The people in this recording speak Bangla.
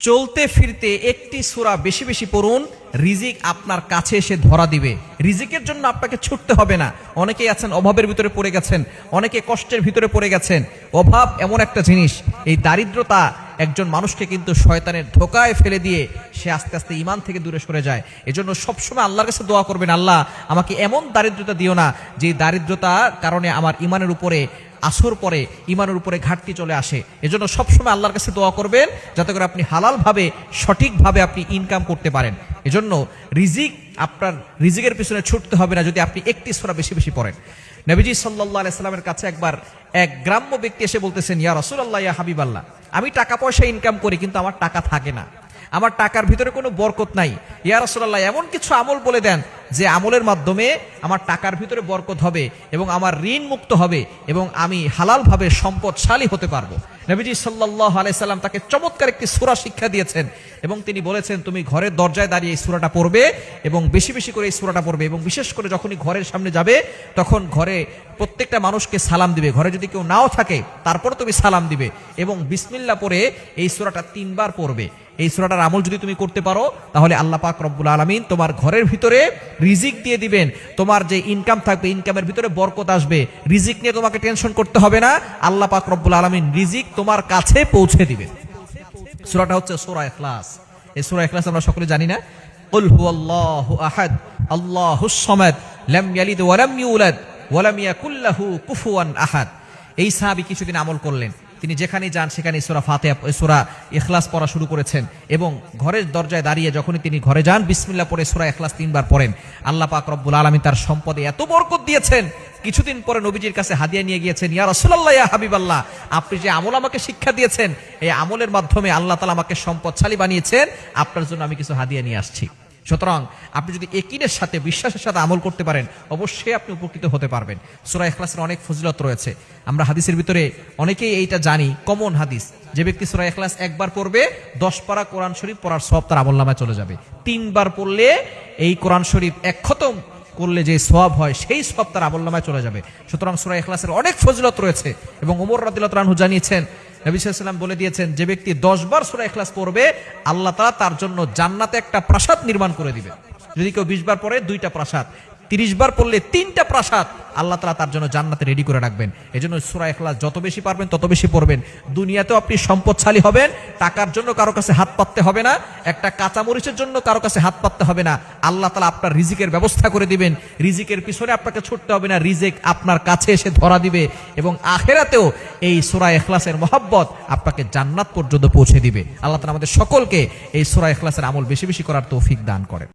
চলতে ফিরতে একটি সূরা বেশি বেশি পড়ুন, রিজিক আপনার কাছে এসে ধরা দিবে। রিজিকের জন্য আপনাকে ছুটতে হবে না। অনেকেই আছেন অভাবের ভিতরে পড়ে গেছেন, অনেকে কষ্টের ভিতরে পড়ে গেছেন। অভাব এমন একটা জিনিস, এই দারিদ্রতা একজন মানুষকে কিন্তু শয়তানের ধোকায় ফেলে দিয়ে সে আস্তে আস্তে ঈমান থেকে দূরে সরে যায়। এজন্য সবসময় আল্লাহর কাছে দোয়া করবেন, আল্লাহ আমাকে এমন দারিদ্রতা দিও না যে দারিদ্রতার কারণে আমার ঈমানের উপরে আসর পরে, ঈমানের উপরে ঘাটতি চলে আসে। এজন্য সবসময় আল্লাহর কাছে দোয়া করবেন যাতে করে আপনি হালালভাবে সঠিকভাবে আপনি ইনকাম করতে পারেন। এজন্য আপনার রিজিকের পিছনে ছুটতে হবে না যদি আপনি একটি সূরা বেশি বেশি পড়েন। নবীজি সাল্লাল্লাহু আলাইহি সাল্লামের কাছে একবার এক গ্রাম্য ব্যক্তি এসে বলতেছেন, ইয়া রাসূলুল্লাহ, ইয়া হাবিবাল্লাহ, আমি টাকা পয়সা ইনকাম করি কিন্তু আমার টাকা থাকে না, আমার টাকার ভিতরে কোনো বরকত নাই। ইয়া রাসূলুল্লাহ, এমন কিছু আমল বলে দেন যে আমলের মাধ্যমে আমার টাকার ভিতরে বরকত হবে এবং আমার ঋণ মুক্ত হবে এবং আমি হালালভাবে সম্পদশালী হতে পারবো। নবীজি সাল্লাল্লাহু আলাইহি সাল্লাম তাকে চমৎকার একটি সূরা শিক্ষা দিয়েছেন এবং তিনি বলেছেন, তুমি ঘরের দরজায় দাঁড়িয়ে এই সূরাটা পড়বে এবং বেশি বেশি করে এই সূরাটা পড়বে এবং বিশেষ করে যখনই ঘরের সামনে যাবে তখন ঘরে প্রত্যেকটা মানুষকে সালাম দিবে। ঘরে যদি কেউ নাও থাকে তারপর তুমি সালাম দিবে এবং বিসমিল্লাহ পড়ে এই সূরাটা 3 বার পড়বে। এই সূরাটার আমল যদি তুমি করতে পারো তাহলে আল্লাহ পাক রব্বুল আলামিন তোমার ঘরের ভিতরে রিজিক দিয়ে দিবেন। তোমার যে ইনকাম থাকবে, ইনকামের ভিতরে বরকত আসবে। রিজিক নিয়ে তোমাকে টেনশন করতে হবে না, আল্লাহ পাক রব্বুল আলামিন রিজিক তোমার কাছে পৌঁছে দিবে। সূরাটা হচ্ছে সূরা ইখলাস। এই সূরা ইখলাস আমরা সকলে জানি না? কুল হুয়াল্লাহু আহাদ আল্লাহুস সামাদ লাম ইয়ালিদ ওয়া লাম ইউলাদ ওয়া লাম ইয়াকুল লাহু কুফুয়ান আহাদ। এই সাহাবী কিছুদিন আমল করলেন, তিনি যেখানে যান সেখানে সূরা ফাতিহা, সূরা ইখলাস পড়া শুরু করেছেন এবং ঘরের দরজায় দাঁড়িয়ে যখনই তিনি ঘরে যান বিসমিল্লাহ পড়ে সূরা ইখলাস 3 বার পড়েন। আল্লাহ পাক রব্বুল আলামিন তার সম্পদে এত বরকত দিয়েছেন, কিছুদিন পরে নবীজির কাছে হাদিয়া নিয়ে গিয়েছেন, ইয়া রাসূলুল্লাহ, ইয়া হাবিবাল্লাহ, আপনি যে আমল আমাকে শিক্ষা দিয়েছেন এই আমলের মাধ্যমে আল্লাহ তাআলা আমাকে সম্পদশালী বানিয়েছেন, আপনার জন্য আমি কিছু হাদিয়া নিয়ে আসছি। সুতরাং আপনি যদি ইয়াকিনের সাথে, বিশ্বাসের সাথে আমল করতে পারেন অবশ্যই আপনি উপকৃত হতে পারবেন। সূরা ইখলাসের অনেক ফজিলত রয়েছে, আমরা হাদিসের ভিতরে অনেকেই এইটা জানি, কমন হাদিস, যে ব্যক্তি সূরা ইখলাস একবার পড়বে 10 পারা কোরআন শরীফ পড়ার সওয়াব তার আমলনামায় চলে যাবে। 3 বার পড়লে এই কোরআন শরীফ এক খতম করলে যে সওয়াব হয় সেই সওয়াব তার আমলনামায় চলে যাবে। সুতরাং সূরা ইখলাসের অনেক ফজিলত রয়েছে এবং ওমর রাদিয়াল্লাহু তাআলা আনহু জানিয়েছেন, নবী সাল্লাল্লাহু আলাইহি ওয়াসাল্লাম বলে দিয়েছেন, যে ব্যক্তি 10 বার সূরা ইখলাস পড়বে আল্লাহ তাআলা তার জন্য জান্নাতে একটা প্রাসাদ নির্মাণ করে দিবে। যদি কেউ 20 বার পড়ে 2টা প্রাসাদ, 30 বার পড়লে 3টা প্রাসাদ আল্লাহ তাআলা তার জন্য জান্নাতে রেডি করে রাখবেন। এজন্য সূরা ইখলাস যত বেশি পারবেন তত বেশি পড়বেন। দুনিয়াতেও আপনি সম্পদশালী হবেন, টাকার জন্য কারো কাছে হাত পাততে হবে না, একটা কাঁচামরিচের জন্য কারো কাছে হাত পাততে হবে না। আল্লাহ তাআলা আপনার রিজিকের ব্যবস্থা করে দিবেন, রিজিকের পিছনে আপনাকে ছুটতে হবে না, রিজিক আপনার কাছে এসে ধরা দিবে এবং আখিরাতেও এই সূরা ইখলাসের মহব্বত আপনাকে জান্নাত পর্যন্ত পৌঁছে দিবে। আল্লাহ তাআলা আমাদের সকলকে এই সূরা ইখলাসের আমল বেশি বেশি করার তৌফিক দান করেন।